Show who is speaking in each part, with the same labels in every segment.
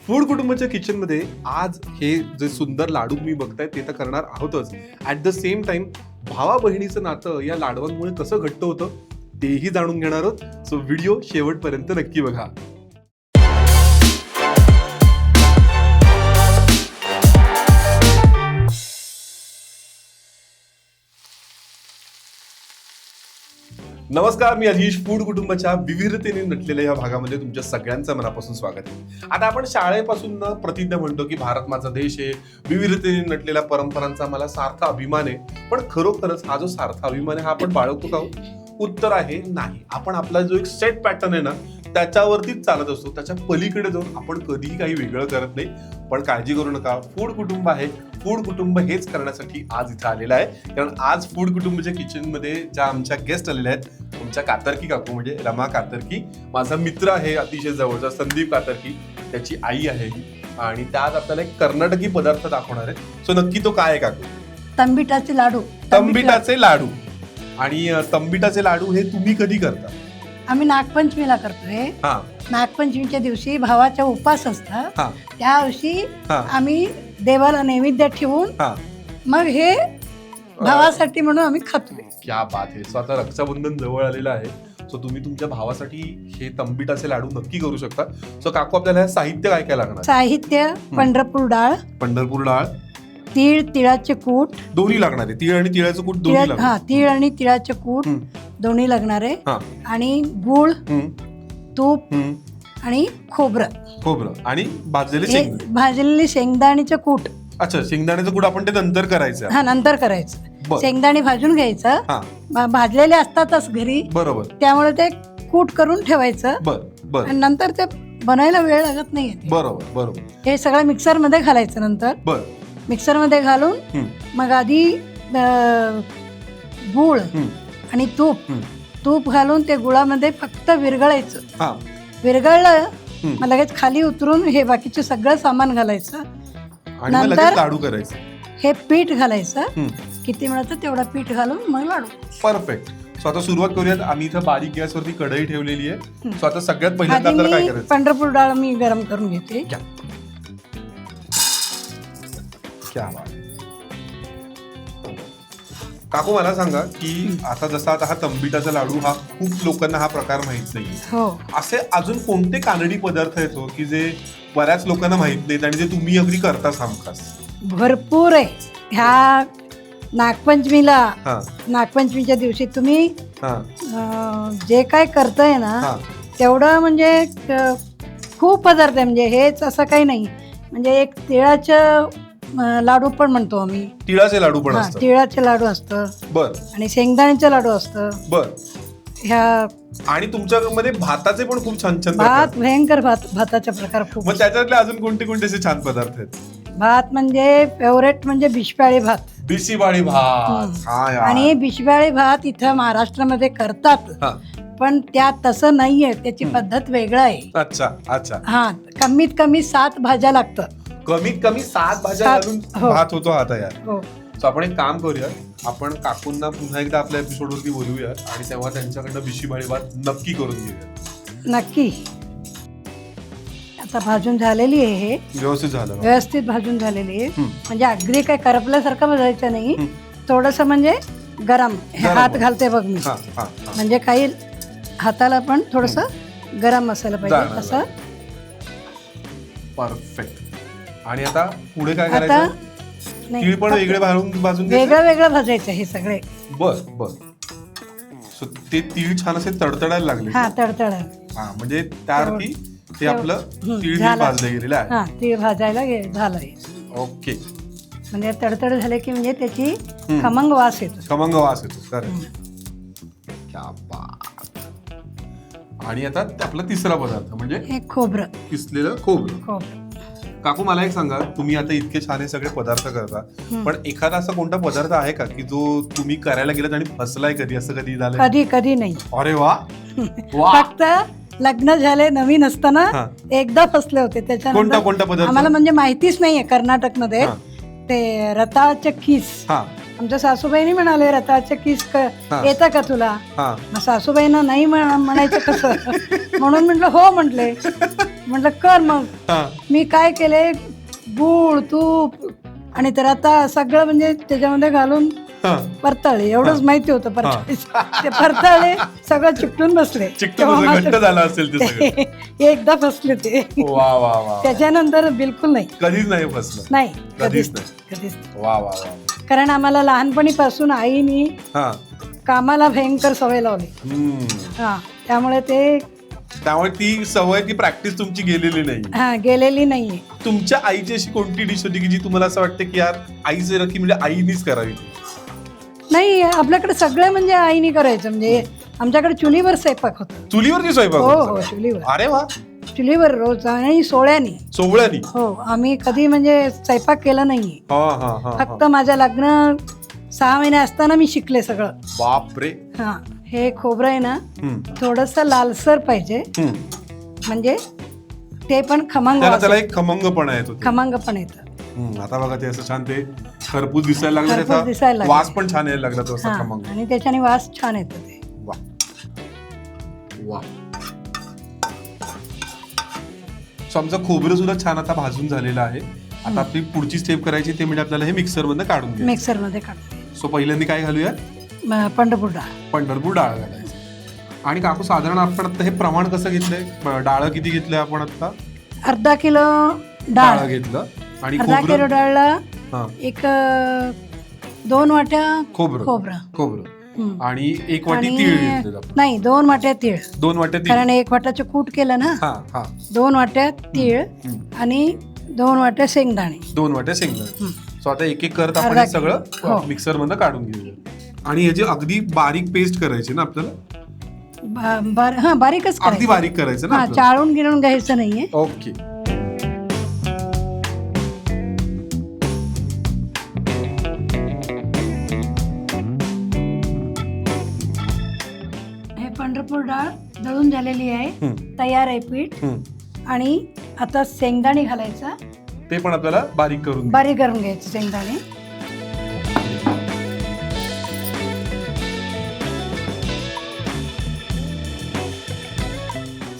Speaker 1: Food कुटुंबाच्या किचनमध्ये आज हे जे सुंदर लाडू तुम्ही बघताय ते तर करणार आहोतच. ॲट द सेम टाइम भावा बहिणीचं नातं या लाडवांमुळे कसं घट्ट होतं तेही जाणून घेणार आहोत. सो व्हिडिओ शेवटपर्यंत नक्की बघा. नमस्कार, मी अजीश. फूड कुटुंबाच्या विविधतेने नटलेल्या या भागामध्ये तुमच्या सगळ्यांचं मनापासून स्वागत आहे. आता आपण शाळेपासून प्रतिज्ञा म्हणतो की भारत माझा देश आहे, विविधतेने नटलेल्या परंपरांचा मला सार्थ अभिमान आहे. पण खरोखरच हा जो सार्थ अभिमान आहे हा आपण बाळगतो का? उत्तर आहे नाही. आपण आपला जो एक सेट पॅटर्न आहे ना त्याच्यावरतीच चालत असतो. त्याच्या पलीकडे जाऊन आपण कधीही काही वेगळं करत नाही. पण काळजी करू नका, फूड कुटुंब आहे. फूड कुटुंब हेच करण्यासाठी आज इथं आलेलं आहे. कारण आज फूड कुटुंबाच्या किचनमध्ये ज्या आमच्या गेस्ट आलेल्या आहेत, तुमच्या कातर्की काकू म्हणजे रमा कातर्की, माझा मित्र आहे अतिशय जवळचा संदीप कातर्की, त्याची आई आहे आणि त्या आज आपल्याला एक कर्नाटकी पदार्थ दाखवणार आहे. सो नक्की तो काय आहे काकू?
Speaker 2: तंबिटाचे लाडू.
Speaker 1: तंबिटाचे लाडू. आणि तंबिटाचे लाडू हे तुम्ही कधी करता?
Speaker 2: आम्ही नागपंचमीला करतोय.
Speaker 1: हा.
Speaker 2: नागपंचमीच्या दिवशी भावाचा उपास असतात.
Speaker 1: हा.
Speaker 2: त्या दिवशी
Speaker 1: हा.
Speaker 2: आम्ही देवाला नैवेद्य ठेवून
Speaker 1: हा.
Speaker 2: मग हे भावासाठी म्हणून आम्ही खातोय.
Speaker 1: क्या बात आहे. सो आता रक्षाबंधन जवळ आलेलं आहे. सो तुम्ही तुमच्या भावासाठी हे तंबिटाचे लाडू नक्की करू शकता. सो काकू, आपल्याला साहित्य काय काय लागणार?
Speaker 2: साहित्य: पंढरपूर डाळ,
Speaker 1: पंढरपूर डाळ,
Speaker 2: तीळ, तिळाचे कूट
Speaker 1: दोन्ही लागणार आहे. तीळ आणि तिळाचं कूट दोन्ही लागणार.
Speaker 2: हा, तीळ आणि तिळाचे कूट दोन्ही लागणार आहे.
Speaker 1: हा.
Speaker 2: आणि गूळ, तूप आणि
Speaker 1: खोबरं आणि भाजलेले शेंगदाणे.
Speaker 2: भाजलेली शेंगदाणीचं कूट.
Speaker 1: अच्छा, शेंगदाण्याचं कूट आपण ते नंतर करायचं.
Speaker 2: हा, नंतर करायचं.
Speaker 1: बरं.
Speaker 2: शेंगदाणे भाजून घ्यायचं.
Speaker 1: हा.
Speaker 2: भाजलेले असतातच घरी,
Speaker 1: बरोबर.
Speaker 2: त्यामुळे ते कूट करून ठेवायचं.
Speaker 1: बर.
Speaker 2: आणि नंतर ते बनायला वेळ लागत नाही.
Speaker 1: बरोबर.
Speaker 2: हे सगळं मिक्सर मध्ये घालायचं. नंतर
Speaker 1: बर.
Speaker 2: मिक्सर मध्ये घालून मग आधी गूळ आणि तूप घालून ते गुळामध्ये फक्त विरघळायचं.
Speaker 1: हा.
Speaker 2: विरघळलं मग लगेच खाली उतरून हे बाकीचे सगळं सामान घालायचं.
Speaker 1: आणि मग लगेच लाडू करायचं.
Speaker 2: हे पीठ घालायचं. किती मिळतं तेवढं पीठ घालून मग लाडू.
Speaker 1: परफेक्ट. सो आता सुरुवात करूयात. आम्ही इथं बारीक गॅसवरती कढई ठेवलेली आहे. सो आता सगळ्यात पहिल्यांदा आपल्याला काय करायचं?
Speaker 2: पंढरपूर डाळ मी गरम करून घेते.
Speaker 1: क्या बात. काकू, मला सांगा की आता जसा आता हा तंबिटाचा लाडू हा खूप लोकांना हा प्रकार माहित नाही.
Speaker 2: हो.
Speaker 1: असे अजून कोणते कानडी पदार्थ येतो की जे बऱ्याच लोकांना माहित नाहीत आणि जे तुम्ही अगदी करता हमखास?
Speaker 2: भरपूर आहे. ह्या नागपंचमीच्या दिवशी तुम्ही जे काय करताय ना तेवढं म्हणजे खूप पदार्थ आहे. म्हणजे हेच असं काही नाही. म्हणजे एक तिळाचं लाडू पण म्हणतो आम्ही.
Speaker 1: तिळाचे लाडू पण असतात.
Speaker 2: तिळाचे लाडू असतं.
Speaker 1: बर.
Speaker 2: आणि शेंगदाण्याचे लाडू असतं.
Speaker 1: बर.
Speaker 2: ह्या
Speaker 1: आणि तुमच्यामध्ये भाताचे पण खूप छान छान
Speaker 2: भात, भयंकर भाताचे प्रकार खूप.
Speaker 1: मग त्याच्यातले अजून कोणते कोणते असे छान पदार्थ आहेत?
Speaker 2: भात म्हणजे फेवरेट म्हणजे बिशपाळी भात.
Speaker 1: बिशीबाळी भात.
Speaker 2: आणि बिशबाळी भात इथं महाराष्ट्रामध्ये करतात. पण त्यात तसं नाहीये. त्याची पद्धत वेगळं आहे.
Speaker 1: अच्छा.
Speaker 2: हा, कमीत कमी 7 भाज्या लागतात.
Speaker 1: कमीत कमी 7 भाज्या घालून भात होतो हा तयार.
Speaker 2: हो.
Speaker 1: सो आपण एक काम करूया, आपण काकूंना पुन्हा एकदा आपल्या एपिसोडवरती बोलूया आणि तेव्हा त्यांच्याकडनं बिशीबाळी भात नक्की करून घेऊया.
Speaker 2: नक्की. आता भाजून झालेली आहे. हे व्यवस्थित भाजून झालेली आहे. म्हणजे अगदी काय करपल्यासारखं भाजायचं नाही. थोडस म्हणजे गरम. हात घालते बघ मी. म्हणजे काही हाताला पण थोडस गरम असायला पाहिजे असं.
Speaker 1: परफेक्ट. आणि आता पुढे काय करायचं? तीळ पण वेगळे भाजून
Speaker 2: वेगळं भाजायचं हे सगळे.
Speaker 1: बर. सो ते तीळ छान असे तडतडायला लागले.
Speaker 2: हा, तडतडायला.
Speaker 1: हा, म्हणजे त्यावरती ते आपलं तीळ भाजलं गेलेलं आहे.
Speaker 2: हा, तीळ भाजायला झालं.
Speaker 1: ओके.
Speaker 2: म्हणजे तडतड झाले की म्हणजे त्याची खमंग वास येतो.
Speaker 1: क्या बात. आणि आता आपला तिसरा पदार्थ म्हणजे
Speaker 2: हे खोबरं.
Speaker 1: किसलेलं खोबरं. काकू, मला एक सांगा, तुम्ही आता इतके छान हे सगळे पदार्थ करता, पण एखादा असा कोणता पदार्थ आहे का की जो तुम्ही करायला गेलात आणि फसलाय कधी? असं कधी झालं?
Speaker 2: कधी नाही.
Speaker 1: अरे वा.
Speaker 2: फक्त लग्न झाले नवीन असताना एकदा फसले होते. त्याच्यानंतर
Speaker 1: कोणता पदार्थ?
Speaker 2: आम्हाला म्हणजे माहितीच नाहीये. कर्नाटक मध्ये ते रताळाचे खीस आमच्या सासूबाईनी म्हणाले रताळचे किस येतं का तुला?
Speaker 1: हा
Speaker 2: मग सासूबाईंना नाही म्हणायचं कसं म्हणून म्हटलं हो म्हटले. म्हटलं कर. मग
Speaker 1: हा
Speaker 2: मी काय केले, गूळ तूप आणि तर आता सगळं म्हणजे त्याच्यामध्ये घालून
Speaker 1: हा
Speaker 2: परताळे. एवढंच माहिती होतं परताळीचं. ते परताळे सगळं चिकटून बसले.
Speaker 1: चिकटून घट्ट झालं असेल ते सगळं.
Speaker 2: एकदा फसले ते.
Speaker 1: वा वा वा
Speaker 2: त्याच्यानंतर बिलकुल नाही,
Speaker 1: कधीच नाही फसलं.
Speaker 2: नाही
Speaker 1: कधीच
Speaker 2: कधीच कधीच.
Speaker 1: वा वा वा
Speaker 2: कारण आम्हाला लहानपणीपासून आईनी
Speaker 1: हा
Speaker 2: कामाला भयंकर सवय लावली. हा त्यामुळे ते
Speaker 1: त्यामुळे ती सवय ती प्रॅक्टिस तुमची गेलेली नाही.
Speaker 2: हा गेलेली नाहीये.
Speaker 1: तुमच्या आईची अशी कोणती डिश होती की जी तुम्हाला असं वाटतं की यार आईचे रकी म्हणजे आईनीच करावी?
Speaker 2: नाही, आपल्याकडे सगळं म्हणजे आईने करायचं. म्हणजे आमच्याकडे चुलीवर स्वयंपाक होता.
Speaker 1: चुलीवरची स्वयंपाक
Speaker 2: हो
Speaker 1: होता
Speaker 2: हो
Speaker 1: सगळा?
Speaker 2: चुलीवर.
Speaker 1: अरे वा.
Speaker 2: चुलीवर रोज आणि सोळ्यानी.
Speaker 1: सोवळ्यानी?
Speaker 2: हो, आम्ही कधी म्हणजे स्वयंपाक केला नाहीये.
Speaker 1: हा हा हा
Speaker 2: फक्त माझ्या लग्न 6 महिने असताना मी शिकले सगळं.
Speaker 1: बापरे.
Speaker 2: हा हे खोबरं आहे ना
Speaker 1: हम्म,
Speaker 2: थोडस लालसर पाहिजे,
Speaker 1: हम्म.
Speaker 2: म्हणजे ते पण खमंग
Speaker 1: त्याला
Speaker 2: वास
Speaker 1: त्याला
Speaker 2: येतो.
Speaker 1: एक खमंग पण आहे तो.
Speaker 2: खमंग पण येतं.
Speaker 1: आता बघा ते असं छान ते खरपूस दिसायला लागलं,
Speaker 2: खरपूस दिसायला
Speaker 1: त्याचा
Speaker 2: लागलं.
Speaker 1: वास पण छान यायला लागला तो असा
Speaker 2: हा
Speaker 1: खमंग.
Speaker 2: आणि त्याच्याने वास छान येतो ते.
Speaker 1: वा वा. सो आमचं खोबरं सुद्धा छान आता भाजून झालेलं आहे. आता आपली पुढची स्टेप करायची ते म्हणजे आपल्याला हे मिक्सर मधनं काढून घ्यायचं.
Speaker 2: मिक्सर मध्ये काढते.
Speaker 1: सो पहिल्यांदा काय घालूया?
Speaker 2: पंढरपूर डाळ.
Speaker 1: पंढरपूर डाळ घालायचं. आणि काकू साधारण आपण आता हे प्रमाण कसं घेतलंय? डाळ किती घेतलंय आपण आता?
Speaker 2: अर्धा किलो
Speaker 1: डाळ
Speaker 2: डाळ.
Speaker 1: घेतलं आणि
Speaker 2: अर्धा किलो
Speaker 1: खोबरं?
Speaker 2: डाळला
Speaker 1: हा,
Speaker 2: एक 2 वाट्या
Speaker 1: खोबरं
Speaker 2: खोबरं.
Speaker 1: खोबरं
Speaker 2: हम्म.
Speaker 1: आणि 1 वाटी
Speaker 2: आणि
Speaker 1: तीळ घेतले आपण.
Speaker 2: नाही 2 वाट्या तीळ.
Speaker 1: 2 वाट्या तीळ.
Speaker 2: कारण 1 वाट्याचं कूट केलं ना.
Speaker 1: हा हा
Speaker 2: 2 वाट्या तीळ
Speaker 1: हम्म.
Speaker 2: आणि 2 वाट्या शेंगदाणे.
Speaker 1: 2 वाट्या शेंगदाणे.
Speaker 2: हम्म.
Speaker 1: सो आता एक एक करत आपण
Speaker 2: अर्धा
Speaker 1: हे सगळं
Speaker 2: किलो. हो.
Speaker 1: मिक्सर मधनं काढून घेऊया. आणि ह्याची अगदी बारीक पेस्ट करायची ना आपल्याला?
Speaker 2: हा बारीकच
Speaker 1: अगदी
Speaker 2: करायचं.
Speaker 1: बारीक करायचं ना
Speaker 2: हा
Speaker 1: आपल्याला?
Speaker 2: चाळून गिळून घ्यायचं नाहीये.
Speaker 1: ओके.
Speaker 2: हे पंढरपूर डाळ दळून झालेली आहे.
Speaker 1: हम्म,
Speaker 2: तयार आहे पीठ.
Speaker 1: हम्म.
Speaker 2: आणि आता शेंगदाणे घालायचा.
Speaker 1: ते पण आपल्याला बारीक करून
Speaker 2: बारीक करून घ्यायचे शेंगदाणे.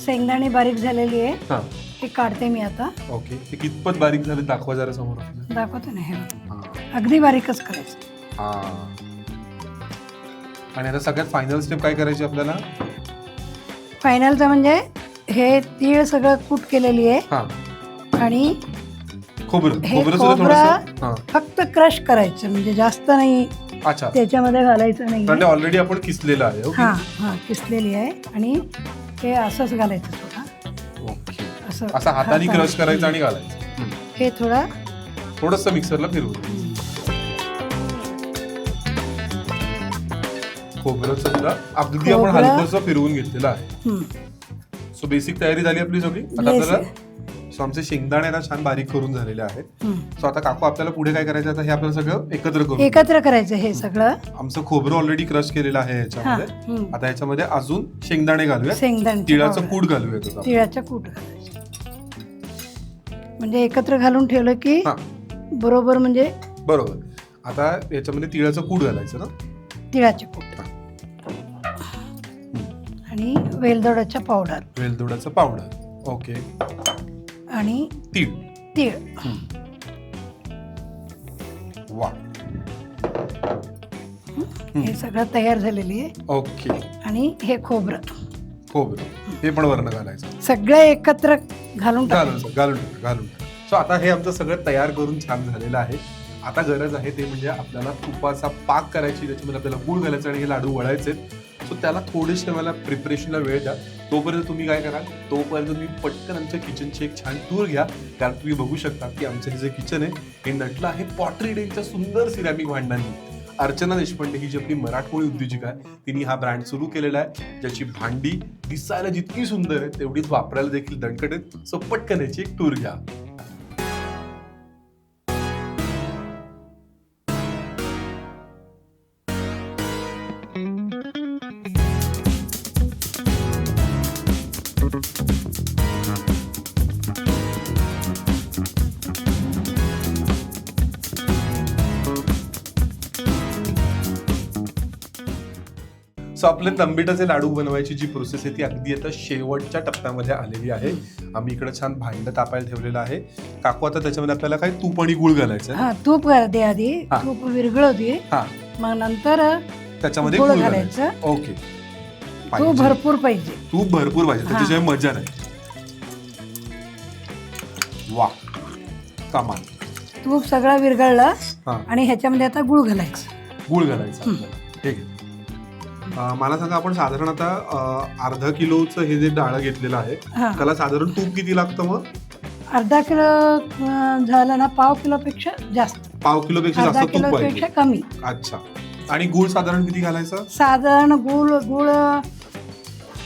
Speaker 2: शेंगदाणे बारीक झालेली आहे.
Speaker 1: हा
Speaker 2: हे काढते मी आता.
Speaker 1: ओके. ते कितपत बारीक झाले दाखवा जरा समोर आपल्याला.
Speaker 2: दाखवते ना हे बघा.
Speaker 1: हा.
Speaker 2: अगदी बारीकच करायचं.
Speaker 1: हा. आणि आता सगळ्यात फायनल स्टेप काय करायची आपल्याला?
Speaker 2: फायनलचं म्हणजे हे तीळ सगळं कूट केलेली आहे.
Speaker 1: हा
Speaker 2: आणि
Speaker 1: खोबरं.
Speaker 2: हे
Speaker 1: खोबरं सुद्धा
Speaker 2: खोबरं
Speaker 1: थोडंसं. हा
Speaker 2: फक्त क्रश करायचं, म्हणजे जास्त नाही
Speaker 1: अच्छा.
Speaker 2: त्याच्यामध्ये घालायचं नाही.
Speaker 1: कारण ते ऑलरेडी आपण किसलेलं आहे. ओके.
Speaker 2: हा हा किसलेली आहे. आणि हे असंच घालायचं थोडं
Speaker 1: ओके.
Speaker 2: असं.
Speaker 1: असं हाताने
Speaker 2: हाताने.
Speaker 1: क्रश करायचं आणि घालायचं. हम्म.
Speaker 2: हे थोडं
Speaker 1: थोडंसं मिक्सरला फिरवू द्यायचं. खोबरं सुद्धा अगदी आपण
Speaker 2: खोबरं.
Speaker 1: हलकंसं फिरवून घेतलेलं आहे.
Speaker 2: हम्म.
Speaker 1: सो बेसिक तयारी झाली आपली सगळी. आता
Speaker 2: Yes.
Speaker 1: आपल्याला सो आमचे शेंगदाणे ना छान बारीक करून झालेले आहेत.
Speaker 2: हम्म.
Speaker 1: सो आता काकू आपल्याला पुढे काय करायचं? आता हे आपल्याला सगळं एकत्र करून
Speaker 2: एकत्र करायचं हे सगळं.
Speaker 1: आमचं खोबरं ऑलरेडी क्रश केलेलं आहे
Speaker 2: हा
Speaker 1: याच्यामध्ये.
Speaker 2: हम्म.
Speaker 1: आता याच्यामध्ये अजून शेंगदाणे घालूया,
Speaker 2: शेंगदाणे
Speaker 1: तिळाचं कूट घालूया त्याचा.
Speaker 2: तिळाचं कूट घालायचं. म्हणजे एकत्र घालून ठेवलं की
Speaker 1: हा
Speaker 2: बरोबर म्हणजे
Speaker 1: बरोबर. आता याच्यामध्ये तिळाचं कूट घालायचं ना?
Speaker 2: तिळाचे कूट आणि वेलदोड्याचा पावडर
Speaker 1: वेलदोड्याचं पावडर. ओके.
Speaker 2: आणि
Speaker 1: तीळ.
Speaker 2: तीळ.
Speaker 1: वा.
Speaker 2: हे सगळं तयार झालेली आहे.
Speaker 1: ओके.
Speaker 2: आणि हे खोबरं
Speaker 1: खोबरं हे पण वरण घालायचं.
Speaker 2: सगळं एकत्र घालून टाकायचं.
Speaker 1: घालून. सो आता हे आमचं सगळं तयार करून छान झालेलं आहे. आता गरज आहे ते म्हणजे आपल्याला तुपाचा पाक करायची, त्याच्यामध्ये आपल्याला गूळ घालायचं आणि हे लाडू वळायचे. सो त्याला थोडेसे मला प्रिपरेशनला वेळ द्या. तोपर्यंत तुम्ही काय कराल? तोपर्यंत तुम्ही पटकन आमच्या किचनची एक छान टूर घ्या. कारण तुम्ही बघू शकता की आमचं हे जे किचन आहे हे नटलं आहे पॉटरी डेलच्या सुंदर सिरॅमिक भांड्यांनी. अर्चना देशपांडे ही जी आपली मराठमोळी उद्योजिका आहे तिने हा ब्रँड सुरू केलेला आहे, ज्याची भांडी दिसायला जितकी सुंदर आहे तेवढीच वापरायला देखील दणकट आहेत. सो पटकन याची एक टूर घ्या. सो आपले तंबिटाचे लाडू बनवायची जी प्रोसेस आहे ती अगदी आता शेवटच्या टप्प्यामध्ये आलेली आहे. आम्ही इकडे छान भांड तापायला ठेवलेलं आहे. काकू आता त्याच्यामध्ये आपल्याला काय तूप आणि गुळ घालायचं आहे?
Speaker 2: हा, तूप दे आधी, तूप विरघळू दे, मग नंतर
Speaker 1: त्याच्यामध्ये
Speaker 2: गुळ
Speaker 1: गुळ
Speaker 2: घालायचं.
Speaker 1: घालायचं. ओके.
Speaker 2: तूप भरपूर पाहिजे.
Speaker 1: तूप भरपूर पाहिजे, त्याच्याशिवाय मजा नाही. वा, कमाल.
Speaker 2: तूप सगळं विरघळलं आणि ह्याच्यामध्ये आता गुळ घालायचं.
Speaker 1: गुळ घालायचं. ठीक आहे. मला सांगा, आपण साधारण आता अर्धा किलोचं हे जे डाळ घेतलेलं आहे त्याला साधारण तूप किती लागतं? मग
Speaker 2: अर्धा किलो झालं ना, पाव किलो पेक्षा जास्त.
Speaker 1: पाव किलो पेक्षा जास्त तूप पाहिजे.
Speaker 2: पेक्षा कमी.
Speaker 1: अच्छा. आणि गुळ साधारण किती घालायचं?
Speaker 2: साधारण गुळ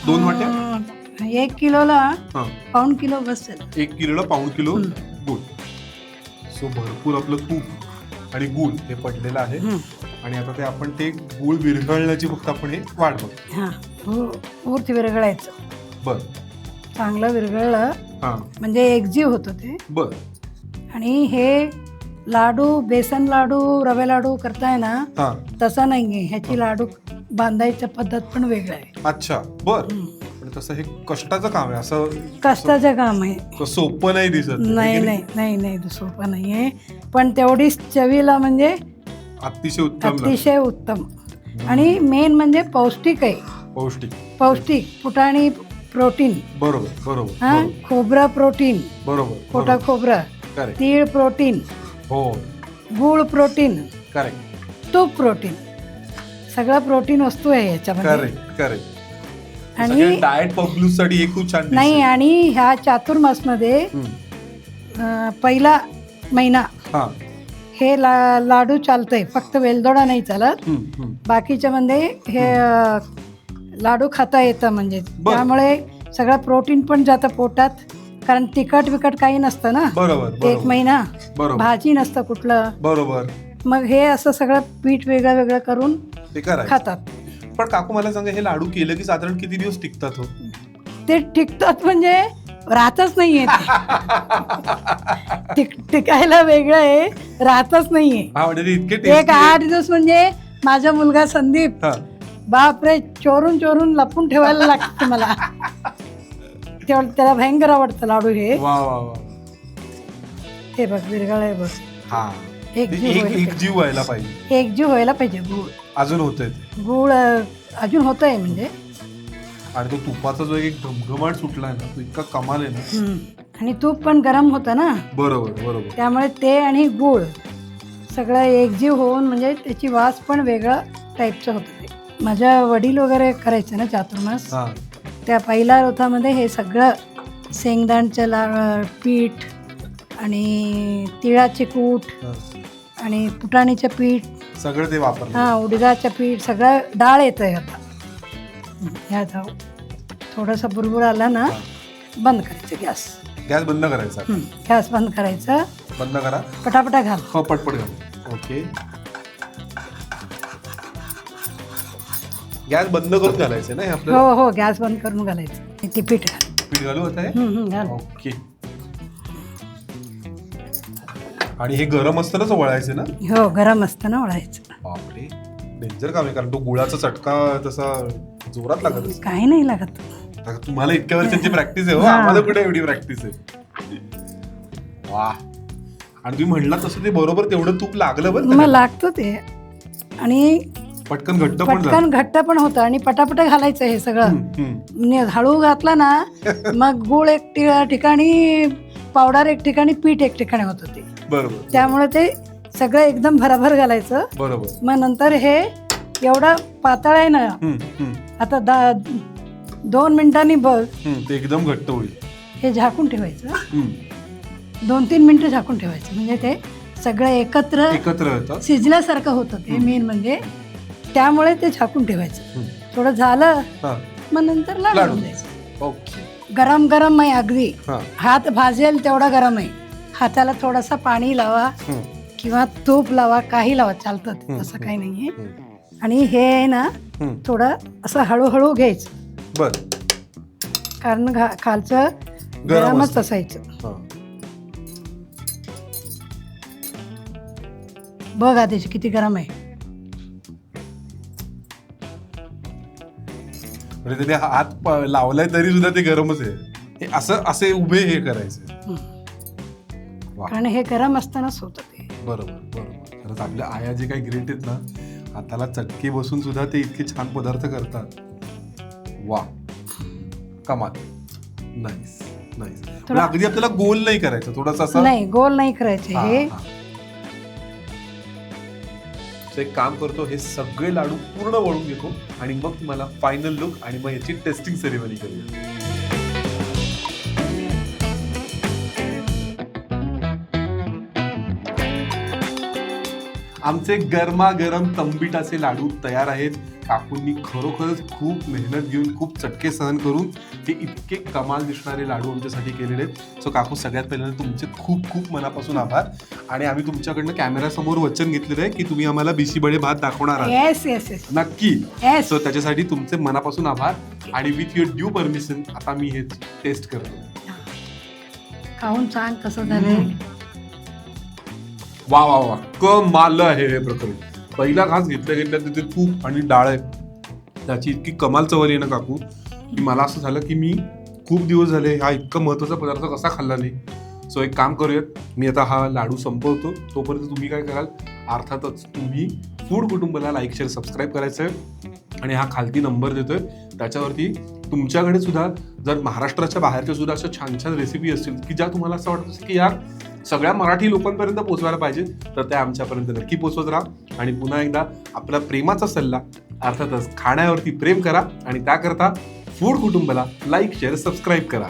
Speaker 1: 2 वाट्या.
Speaker 2: 1 किलोला पाऊण किलो बसेल.
Speaker 1: 1 किलोला पाऊण किलो गुळ. सो भरपूर आपलं तूप आणि गुळ हे पडलेलं आहे. आणि आता ते आपण ते गुळ विरघळण्याची फक्त आपण हे वाट बघतो.
Speaker 2: पूर्ती विरघळायचं.
Speaker 1: बर.
Speaker 2: चांगलं विरघळलं म्हणजे एकजीव होतं ते.
Speaker 1: बर.
Speaker 2: आणि हे लाडू, बेसन लाडू, रवे लाडू करताय ना, तसं नाहीये. ह्याची लाडू बांधायची पद्धत पण वेगळं आहे.
Speaker 1: अच्छा. बर. तसं हे कष्टाचं काम आहे. असं
Speaker 2: कष्टाचं काम आहे,
Speaker 1: सोपं नाही दिसत.
Speaker 2: नाही सोपं नाहीये, पण तेवढीच चवीला म्हणजे अतिशय उत्तम. आणि मेन म्हणजे पौष्टिक आहे. पौष्टिक फुटाणी प्रोटीन.
Speaker 1: बरोबर.
Speaker 2: खोबरं प्रोटीन.
Speaker 1: बरोबर.
Speaker 2: खोटं खोबरं. तीळ प्रोटीन. गुळ प्रोटीन. तूप प्रोटीन. सगळं प्रोटीन वस्तू आहे याच्यामध्ये.
Speaker 1: आणि डाएट पब्लिक साठी हे खूप छान
Speaker 2: नाही. आणि ह्या चातुर्मास मध्ये पहिला महिना हे लाडू चालतंय. फक्त वेलदोडा नाही चालत. बाकीच्या मध्ये हे लाडू खाता येतं. म्हणजे त्यामुळे सगळं प्रोटीन पण जातं पोटात. कारण तिखट विकट काही नसतं ना.
Speaker 1: बरोबर.
Speaker 2: 1 महिना भाजी नसतं कुठलं.
Speaker 1: बरोबर.
Speaker 2: मग हे असं सगळं पीठ वेगळं वेगळं करून खातात.
Speaker 1: पण काकू मला सांगा, हे लाडू केलं की साधारण किती दिवस टिकतात? हो,
Speaker 2: ते टिकतात म्हणजे राहतच नाहीये. टिकायला वेगळं आहे, राहतच नाहीये. 1 8 दिवस म्हणजे माझा मुलगा संदीप, बापरे, चोरून लपून ठेवायला लागतं मला. त्याला भयंकर आवडतं लाडू हे. हे बघ विरघळ आहे बघ.
Speaker 1: एकजीव व्हायला पाहिजे.
Speaker 2: गुळ
Speaker 1: अजून होतंय.
Speaker 2: गुळ अजून होतंय म्हणजे.
Speaker 1: आणि तो तुपाचा जो एक घमघमाट सुटलाय ना, तो इतका कमाल आहे ना.
Speaker 2: आणि तूप पण गरम होतं ना.
Speaker 1: बरोबर.
Speaker 2: त्यामुळे ते आणि गुळ सगळं एकजीव होऊन म्हणजे त्याची वास पण वेगळं टाईपचं होतं. ते माझ्या वडील वगैरे करायचे ना चातुर्मास. त्या पहिल्या रथामध्ये हे सगळं शेंगदाण्याचं पीठ आणि तिळाचे कूट आणि फुटाणीचं पीठ
Speaker 1: सगळं ते वापरलं.
Speaker 2: उडदाचं पीठ सगळं डाळ येतंय. आता ह्या थोडासा बुरबुर आला ना, बंद करायचं गॅस
Speaker 1: बंद करायचा.
Speaker 2: गॅस बंद करायचा.
Speaker 1: बंद करा.
Speaker 2: पटापटा घाल.
Speaker 1: पटपट घाल. ओके. गॅस बंद करून घालायचं ना हे आपल्याला?
Speaker 2: हो, गॅस बंद करून घालायचं. ते पीठ
Speaker 1: घालू होत आहे. ओके. आणि हे गरम असतानाच वळायचं ना?
Speaker 2: हो, गरम असताना वळायचं.
Speaker 1: बापरे, डेंजर काम आहे. कारण तो गुळाचा चटका तसा जोरात लागत.
Speaker 2: काही नाही लागत.
Speaker 1: तुम्हाला इतक्या वर्षांची प्रॅक्टिस आहे. आम्हाला कुठे एवढी प्रॅक्टिस आहे. वा. आणि तुम्ही म्हणला तसं ते बरोबर तेवढं तूप लागलं. बरं
Speaker 2: मग लागतं ते. आणि
Speaker 1: पटकन
Speaker 2: घट्ट पण होतं. आणि पटापट घालायचं हे सगळं. हळू घातला ना, मग गुळ एक ठिकाणी, पावडर एक ठिकाणी, पीठ एक ठिकाणी होतं ते.
Speaker 1: बरोबर.
Speaker 2: त्यामुळे ते सगळं एकदम भराभर घालायचं.
Speaker 1: बरोबर.
Speaker 2: मग नंतर हे एवढं पातळ आहे ना, आता 2 मिनिटांनी बघ
Speaker 1: ते एकदम घट्ट होईल.
Speaker 2: हे झाकून ठेवायचं. 2-3 मिनिटं झाकून ठेवायचं. म्हणजे ते सगळं एकत्र शिजल्यासारखं होतं ते. मेन म्हणजे त्यामुळे ते झाकून ठेवायचं. थोडं झालं मग नंतर लाडू द्यायचं.
Speaker 1: ओके.
Speaker 2: गरम गरम आहे अगदी. हात भाजेल तेवढा गरम आहे. हाताला थोडासा पाणी लावा किंवा तूप लावा, काही लावा, चालतं. तसं काही नाहीये. आणि हे आहे ना, थोडं असं हळूहळू घ्यायचं.
Speaker 1: बर.
Speaker 2: कारण खालचं गरमच असायचं. बघ आधीच किती गरम आहे.
Speaker 1: म्हणजे ते हात लावलाय तरी सुद्धा ते गरमच आहे. हे असं असे उभे हे करायचे. वा.
Speaker 2: कारण हे गरम असतानाच होतं ते.
Speaker 1: बरोबर बरोबर. खरंच आपल्या आया जे काही ग्रेट आहेत ना, हाताला चटके बसून सुद्धा ते इतके छान पदार्थ करतात. वा, कमाल. Nice nice. अगदी आपल्याला गोल नाही करायचं, थोडंसं असं
Speaker 2: नाही, गोल नाही करायचे हे.
Speaker 1: एक काम करतो, हे सगळे लाडू पूर्ण वळून घेतो आणि मग तुम्हाला फायनल लुक आणि मग याची टेस्टिंग सेरेमनी करूया. आमचे गरमागरम तंबिटाचे लाडू तयार आहेत. काकूंनी खरोखरच खूप मेहनत घेऊन, खूप चटके सहन करून हे इतके कमाल दिसणारे लाडू आमच्यासाठी केलेले आहेत. सो काकू, सगळ्यात पहिल्यांदा तुमचे खूप खूप मनापासून आभार. आणि आम्ही तुमच्याकडनं कॅमेऱ्यासमोर वचन घेतलेलं आहे की तुम्ही आम्हाला बिशीबळे भात दाखवणार आहात.
Speaker 2: येस येस येस,
Speaker 1: नक्की.
Speaker 2: येस.
Speaker 1: सो त्याच्यासाठी तुमचे मनापासून आभार. आणि विथ युअर ड्यू परमिशन आता मी हे टेस्ट करतो.
Speaker 2: खाऊन सांग कसं झालंय.
Speaker 1: वा वा वा, कमाल आहे हे प्रकरण. पहिला घास घेतल्या तिथे तूप आणि डाळ आहे, त्याची इतकी कमाल चव आली ना काकू, की मला असं झालं की मी खूप दिवस झाले हा इतका महत्वाचा पदार्थ कसा खाल्ला नाही. सो एक काम करूयात, मी आता हा लाडू संपवतो. तोपर्यंत तुम्ही काय कराल, अर्थातच तुम्ही फूड कुटुंबाला लाईक शेअर सबस्क्राईब करायचं आहे. आणि हा खालती नंबर देतोय, त्याच्यावरती तुमच्याकडे सुद्धा जर महाराष्ट्राच्या बाहेरच्या सुद्धा अशा छान छान रेसिपी असतील की ज्या तुम्हाला असं वाटत असेल की या सगळ्या मराठी लोकांपर्यंत पोहोचवायला पाहिजे, तर त्या आमच्यापर्यंत नक्की पोहोचवत राहा. आणि पुन्हा एकदा आपला प्रेमाचा सल्ला, अर्थातच खाण्यावरती प्रेम करा आणि त्याकरता फूड कुटुंबाला लाईक शेअर सबस्क्राईब करा.